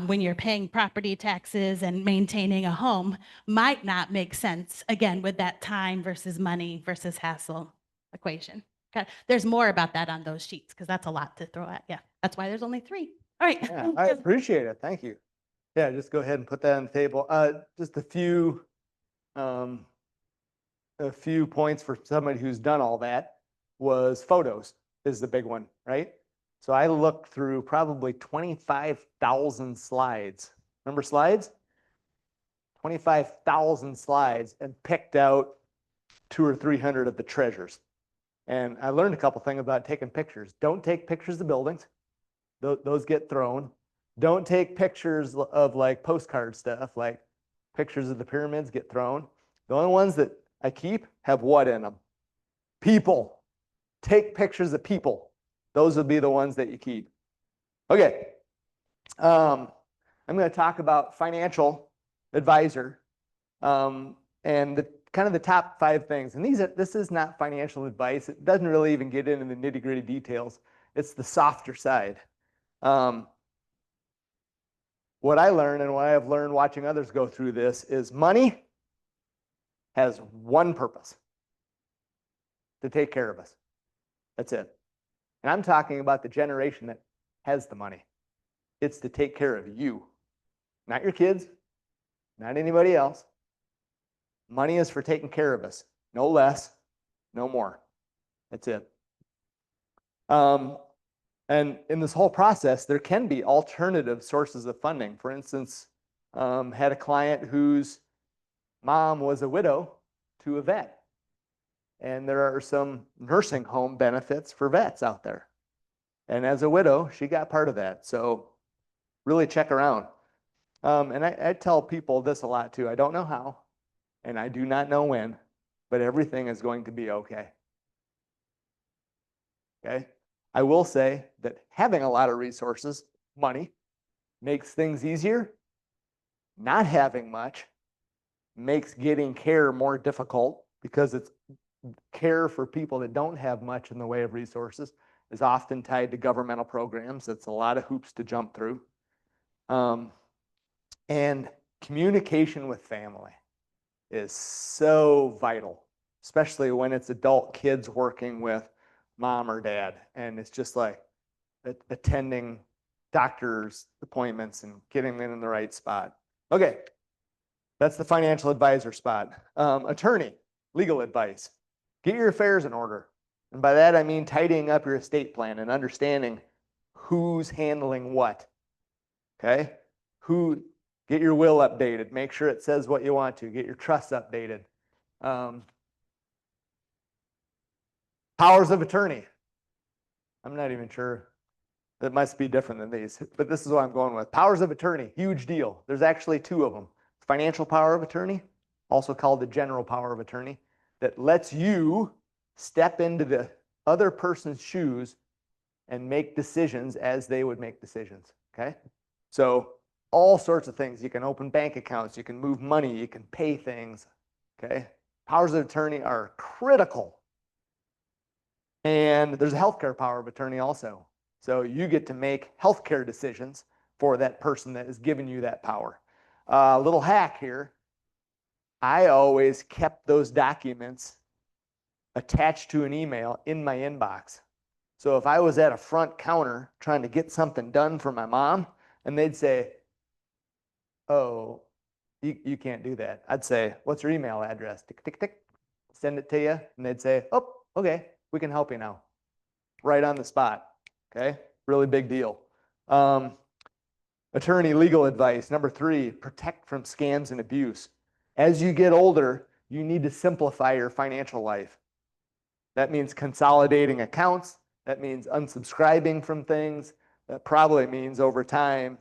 when you're paying property taxes and maintaining a home, might not make sense, again, with that time versus money versus hassle equation. Okay. There's more about that on those sheets, because that's a lot to throw at you. That's why there's only 3. All right. Yeah, I appreciate it. Thank you. Yeah, just go ahead and put that on the table. Just a few points for somebody who's done all that was photos is the big one, right? So I looked through probably 25,000 slides. Remember slides? 25,000 slides and picked out 200 or 300 of the treasures. And I learned a couple things about taking pictures. Don't take pictures of buildings. Those get thrown. Don't take pictures of like postcard stuff, like pictures of the pyramids get thrown. The only ones that I keep have what in them? People. Take pictures of people. Those would be the ones that you keep. Okay. I'm going to talk about financial advisor and the kind of the top 5 things. And this is not financial advice. It doesn't really even get into the nitty-gritty details. It's the softer side. What I learned and what I have learned watching others go through this is money has one purpose: to take care of us. That's it. And I'm talking about the generation that has the money. It's to take care of you, not your kids, not anybody else. Money is for taking care of us, no less, no more. That's it. And in this whole process, there can be alternative sources of funding. For instance, had a client whose mom was a widow to a vet. And there are some nursing home benefits for vets out there. And as a widow, she got part of that. So really check around. And I tell people this a lot too. I don't know how, and I do not know when, but everything is going to be okay. Okay. I will say that having a lot of resources, money, makes things easier. Not having much makes getting care more difficult because it's care for people that don't have much in the way of resources is often tied to governmental programs. That's a lot of hoops to jump through. And communication with family is so vital, especially when it's adult kids working with mom or dad. And it's just like attending doctor's appointments and getting them in the right spot. Okay, that's the financial advisor spot. Attorney, legal advice. Get your affairs in order. And by that, I mean tidying up your estate plan and understanding who's handling what. Okay? Get your will updated. Make sure it says what you want to. Get your trust updated. Powers of attorney. I'm not even sure. That must be different than these, but this is what I'm going with. Powers of attorney, huge deal. There's actually two of them. Financial power of attorney, also called the general power of attorney, that lets you step into the other person's shoes and make decisions as they would make decisions, okay? So all sorts of things. You can open bank accounts, you can move money, you can pay things, okay? Powers of attorney are critical. And there's a healthcare power of attorney also. So you get to make healthcare decisions for that person that is giving you that power. Little hack here. I always kept those documents attached to an email in my inbox. So if I was at a front counter trying to get something done for my mom and they'd say, oh, you can't do that. I'd say, what's your email address? Tick, tick, tick. Send it to you. And they'd say, oh, okay, we can help you now. Right on the spot. Okay, really big deal. Attorney legal advice. Number 3, protect from scams and abuse. As you get older, you need to simplify your financial life. That means consolidating accounts. That means unsubscribing from things. That probably means over time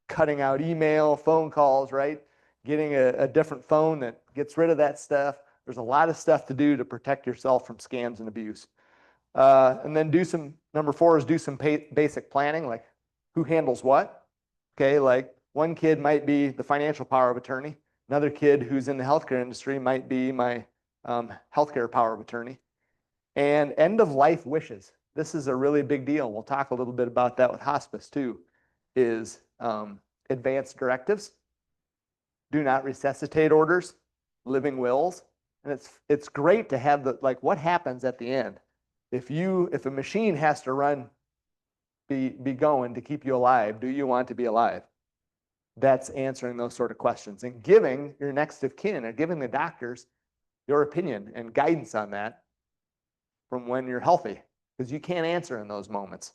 cutting out email, phone calls, right? Getting a different phone that gets rid of that stuff. There's a lot of stuff to do to protect yourself from scams and abuse. And then number 4 is do some basic planning, like who handles what. Okay, like one kid might be the financial power of attorney. Another kid who's in the healthcare industry might be my healthcare power of attorney. And end of life wishes. This is a really big deal. We'll talk a little bit about that with hospice too, is advanced directives, do not resuscitate orders, living wills. And it's great to have what happens at the end. If a machine has to be going to keep you alive, do you want to be alive? That's answering those sort of questions and giving your next of kin or giving the doctors your opinion and guidance on that from when you're healthy, because you can't answer in those moments.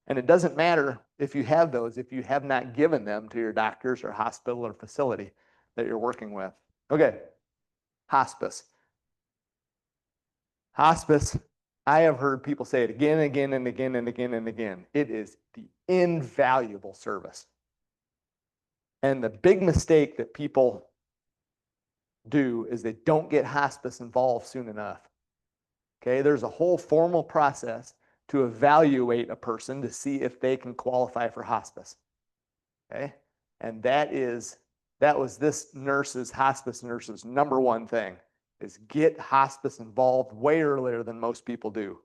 And it doesn't matter if you have those, if you have not given them to your doctors or hospital or facility that you're working with. Okay, hospice. Hospice, I have heard people say it again and again and again and again and again. It is the invaluable service. And the big mistake that people do is they don't get hospice involved soon enough. Okay, there's a whole formal process to evaluate a person to see if they can qualify for hospice. Okay, and that was this hospice nurse's number one thing, is get hospice involved way earlier than most people do.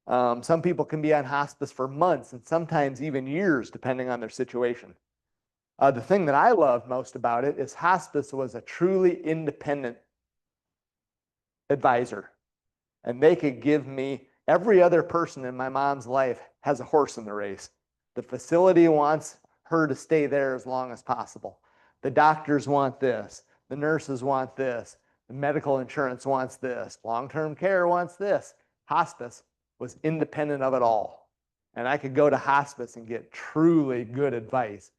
Some people can be on hospice for months and sometimes even years, depending on their situation. The thing that I love most about it is hospice was a truly independent advisor. And they could give me, every other person in my mom's life has a horse in the race. The facility wants her to stay there as long as possible. The doctors want this. The nurses want this. The medical insurance wants this. Long-term care wants this. Hospice was independent of it all. And I could go to hospice and get truly good advice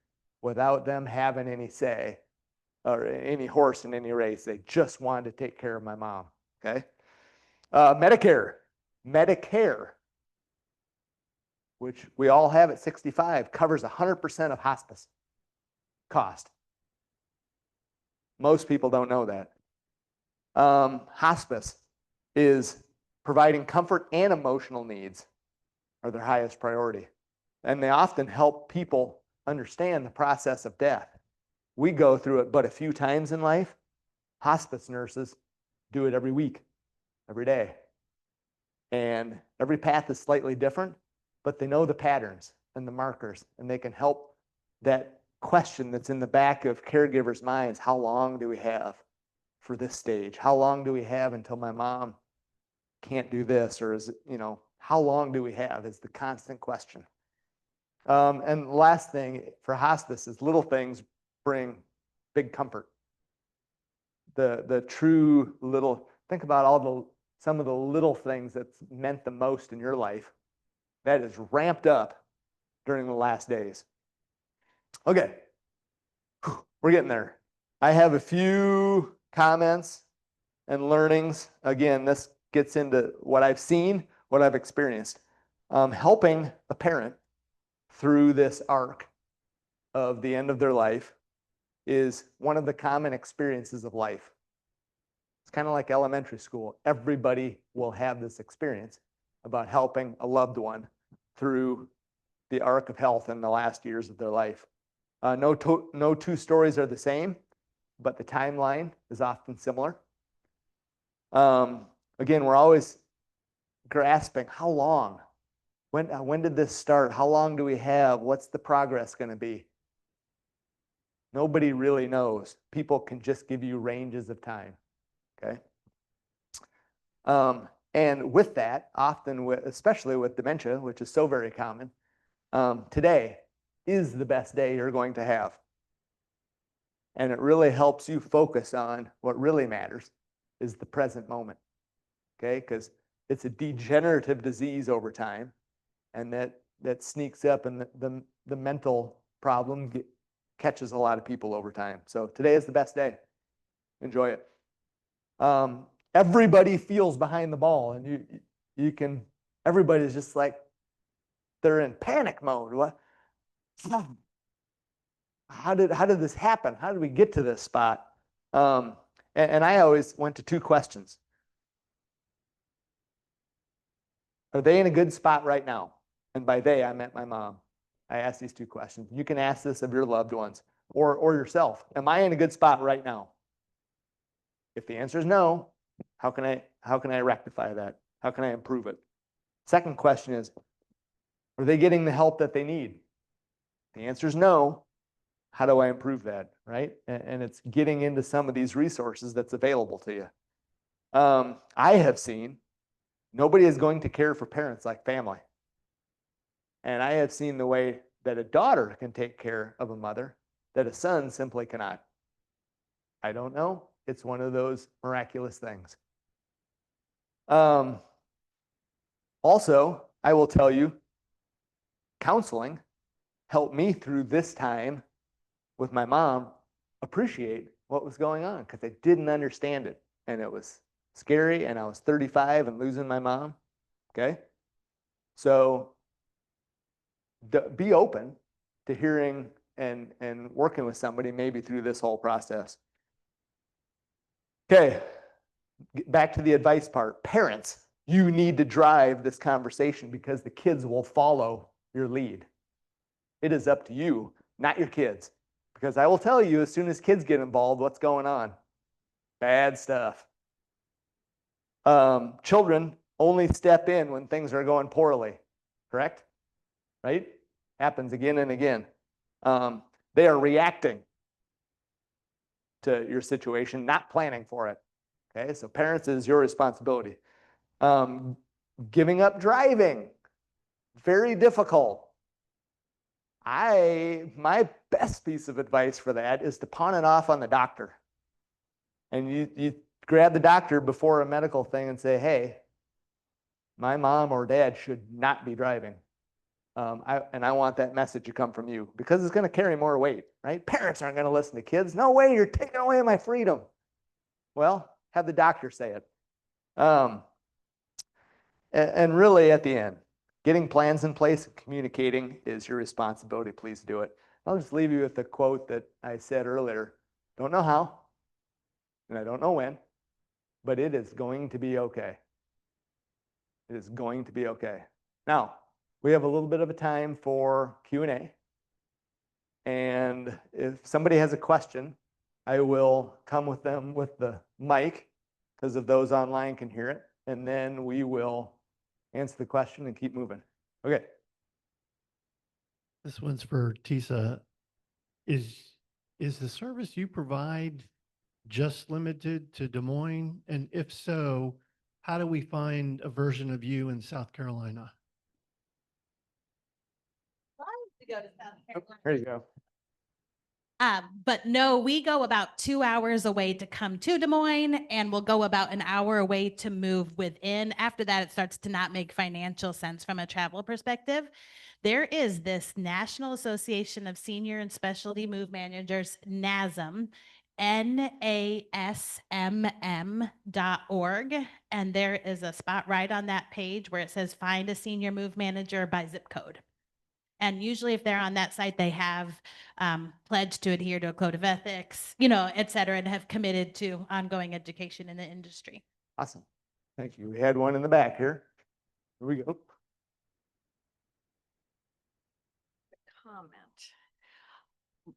without them having any say or any horse in any race. They just wanted to take care of my mom, okay? Medicare. which we all have at 65, covers 100% of hospice cost. Most people don't know that. Hospice is providing comfort and emotional needs are their highest priority. And they often help people understand the process of death. We go through it but a few times in life. Hospice nurses do it every week, every day. And every path is slightly different, but they know the patterns and the markers, and they can help that question that's in the back of caregivers' minds. How long do we have for this stage? How long do we have until my mom can't do this? Or is it, how long do we have is the constant question. And the last thing for hospice is little things bring big comfort. The true little, think about some of the little things that's meant the most in your life that is ramped up during the last days. Okay, we're getting there. I have a few comments and learnings. Again, this gets into what I've seen, what I've experienced. Helping a parent through this arc of the end of their life is one of the common experiences of life. It's kind of like elementary school. Everybody will have this experience about helping a loved one through the arc of health in the last years of their life. No two stories are the same, but the timeline is often similar. Again, we're always grasping how long? When did this start? How long do we have? What's the progress going to be? Nobody really knows. People can just give you ranges of time. Okay. And with that, often, especially with dementia, which is so very common, today is the best day you're going to have. And it really helps you focus on what really matters is the present moment. Okay, because it's a degenerative disease over time, and that sneaks up, and the mental problem catches a lot of people over time. So today is the best day. Enjoy it. Everybody feels behind the ball, and you can. Everybody's just like they're in panic mode. What? How did this happen? How did we get to this spot? And I always went to two questions. Are they in a good spot right now? And by they, I meant my mom. I asked these two questions. You can ask this of your loved ones or yourself. Am I in a good spot right now? If the answer is no, how can I rectify that? How can I improve it? Second question is, are they getting the help that they need? The answer is no. How do I improve that, right? And it's getting into some of these resources that's available to you. I have seen nobody is going to care for parents like family. And I have seen the way that a daughter can take care of a mother that a son simply cannot. I don't know. It's one of those miraculous things. Also, I will tell you, counseling helped me through this time with my mom appreciate what was going on because I didn't understand it. And it was scary, and I was 35 and losing my mom. Okay? So be open to hearing and working with somebody maybe through this whole process. Okay, back to the advice part. Parents, you need to drive this conversation because the kids will follow your lead. It is up to you, not your kids. Because I will tell you, as soon as kids get involved, what's going on? Bad stuff. Children only step in when things are going poorly, correct? Right? Happens again and again. They are reacting to your situation, not planning for it. Okay, so parents, is your responsibility. Giving up driving, very difficult. My best piece of advice for that is to pawn it off on the doctor. And you grab the doctor before a medical thing and say, hey, my mom or dad should not be driving. I want that message to come from you because it's going to carry more weight, right? Parents aren't going to listen to kids. No way, you're taking away my freedom. Well, have the doctor say it. And really at the end, getting plans in place and communicating is your responsibility. Please do it. I'll just leave you with the quote that I said earlier. Don't know how, and I don't know when, but it is going to be okay. It is going to be okay. Now, we have a little bit of a time for Q&A. And if somebody has a question, I will come with them with the mic, because if those online can hear it, and then we will answer the question and keep moving. Okay. This one's for Tisa. Is the service you provide just limited to Des Moines? And if so, how do we find a version of you in South Carolina? There you go. But no, we go about 2 hours away to come to Des Moines, and we'll go about an hour away to move within. After that, it starts to not make financial sense from a travel perspective. There is this National Association of Senior and Specialty Move Managers, NASM, NASMM.org. And there is a spot right on that page where it says find a senior move manager by zip code. And usually if they're on that site, they have pledged to adhere to a code of ethics, et cetera, and have committed to ongoing education in the industry. Awesome. Thank you. We had one in the back here. Here we go. Comment.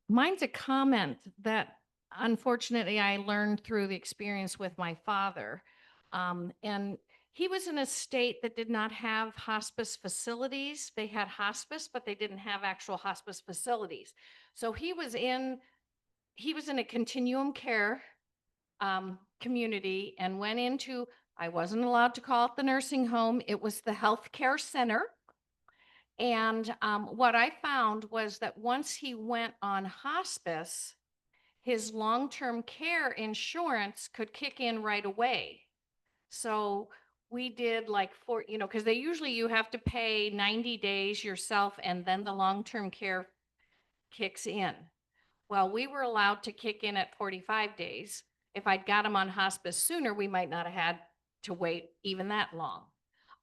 Mine's a comment that unfortunately I learned through the experience with my father. And he was in a state that did not have hospice facilities. They had hospice, but they didn't have actual hospice facilities. So he was in a continuum care community and went into, I wasn't allowed to call it the nursing home. It was the healthcare center. And what I found was that once he went on hospice, his long-term care insurance could kick in right away. So we did because they usually you have to pay 90 days yourself and then the long-term care kicks in. Well, we were allowed to kick in at 45 days. If I'd got him on hospice sooner, we might not have had to wait even that long.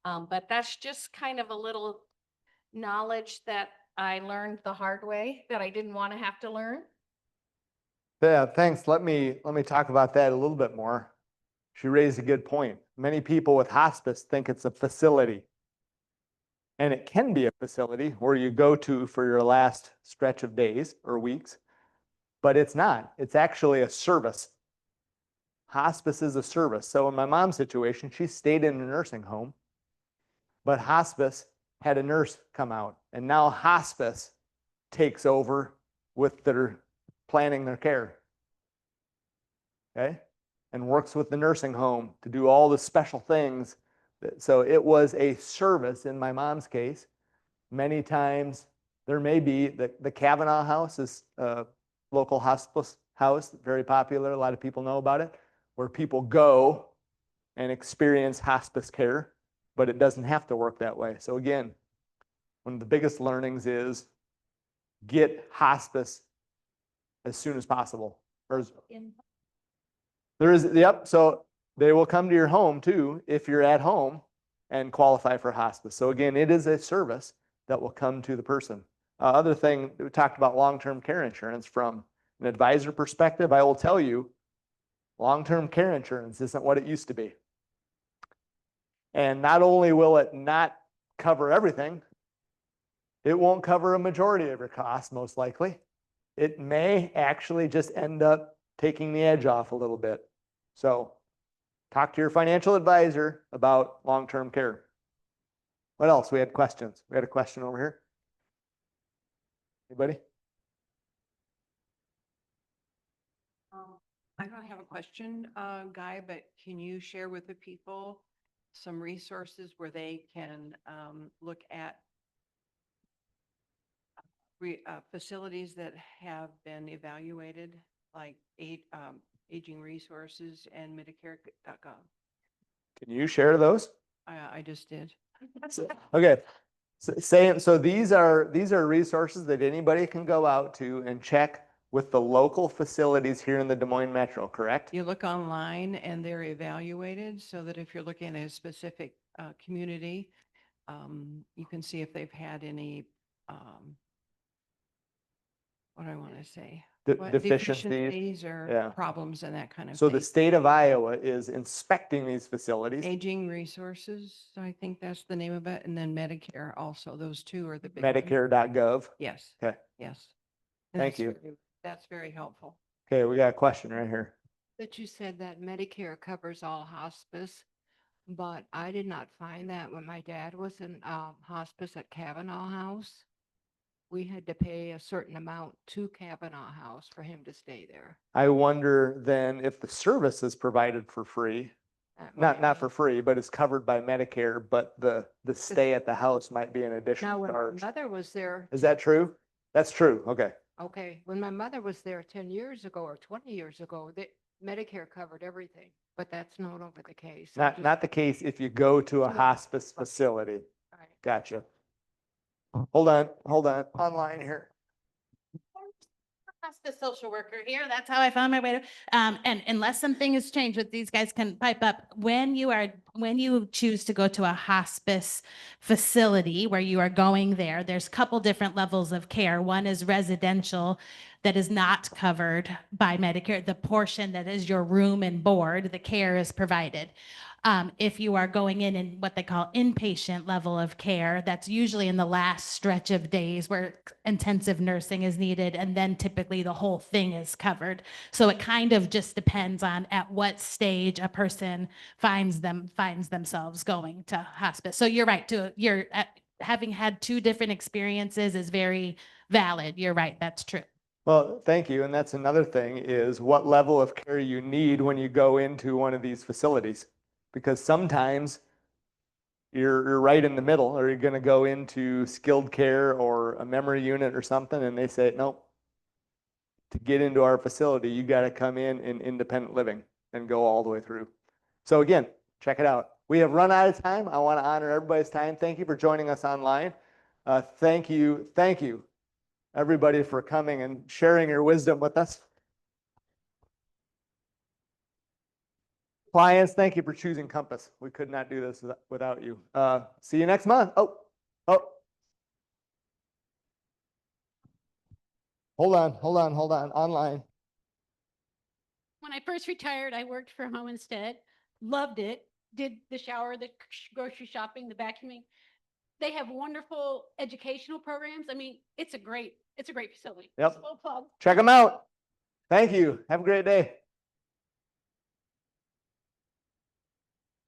But that's just kind of a little knowledge that I learned the hard way that I didn't want to have to learn. Yeah, thanks. Let me talk about that a little bit more. She raised a good point. Many people with hospice think it's a facility. And it can be a facility where you go to for your last stretch of days or weeks, but it's not. It's actually a service. Hospice is a service. So in my mom's situation, she stayed in a nursing home, but hospice had a nurse come out, and now hospice takes over with their planning their care. Okay? And works with the nursing home to do all the special things. So it was a service in my mom's case. Many times there may be the Kavanaugh House is a local hospice house, very popular. A lot of people know about it, where people go and experience hospice care, but it doesn't have to work that way. So again, one of the biggest learnings is get hospice as soon as possible. So they will come to your home too if you're at home and qualify for hospice. So again, it is a service that will come to the person. Other thing, we talked about long-term care insurance from an advisor perspective. I will tell you, long-term care insurance isn't what it used to be. And not only will it not cover everything, it won't cover a majority of your costs, most likely. It may actually just end up taking the edge off a little bit. So talk to your financial advisor about long-term care. What else? We had questions. We had a question over here. Anybody? I don't have a question, Guy, but can you share with the people some resources where they can look at facilities that have been evaluated, like Aging Resources and Medicare.gov? Can you share those? I just did. Okay. So these are resources that anybody can go out to and check with the local facilities here in the Des Moines Metro, correct? You look online and they're evaluated so that if you're looking at a specific community, you can see if they've had any, what do I want to say? What Deficiencies. or Yeah. problems and that kind of So thing. the state of Iowa is inspecting these facilities. Aging resources, I think that's the name of it. And then Medicare also. Those two are the big ones. Medicare.gov. Yes. Okay. Yes. Thank That's you. That's very helpful. Okay, we got a question right here. But you said that Medicare covers all hospice, but I did not find that when my dad was in hospice at Kavanaugh House. We had to pay a certain amount to Kavanaugh House for him to stay there. I wonder then if the service is provided for free, That might not be- for free, but is covered by Medicare, but the stay at the house might be an Now, additional when my charge. mother was there, Is that true? That's true. Okay. okay, when my mother was there 10 years ago or 20 years ago, that Medicare covered everything, but that's no longer the case. I just- Not the case if you go to a To a hospice hospice. facility. Right. Gotcha. Hold on, online here. Hospice social worker here. That's how I found my way to, and unless something has changed with these guys can pipe up. When you choose to go to a hospice facility where you are going there, there's a couple different levels of care. One is residential that is not covered by Medicare. The portion that is your room and board, the care is provided. If you are going in what they call inpatient level of care, that's usually in the last stretch of days where intensive nursing is needed, and then typically the whole thing is covered. So it kind of just depends on at what stage a person finds themselves going to hospice. So you're right, having had two different experiences is very valid. You're right, that's true. Well, thank you. And that's another thing is what level of care you need when you go into one of these facilities. Because sometimes you're right in the middle, or you're going to go into skilled care or a memory unit or something, and they say, nope, to get into our facility, you got to come in independent living and go all the way through. So again, check it out. We have run out of time. I want to honor everybody's time. Thank you for joining us online. Thank you, everybody, for coming and sharing your wisdom with us. Clients, thank you for choosing Compass. We could not do this without you. See you next month. Oh. Hold on. Online. When I first retired, I worked for Home Instead, loved it, did the shower, the grocery shopping, the vacuuming. They have wonderful educational programs. I mean, it's a great facility. Yep. Full plug. Check them out. Thank you. Have a great day.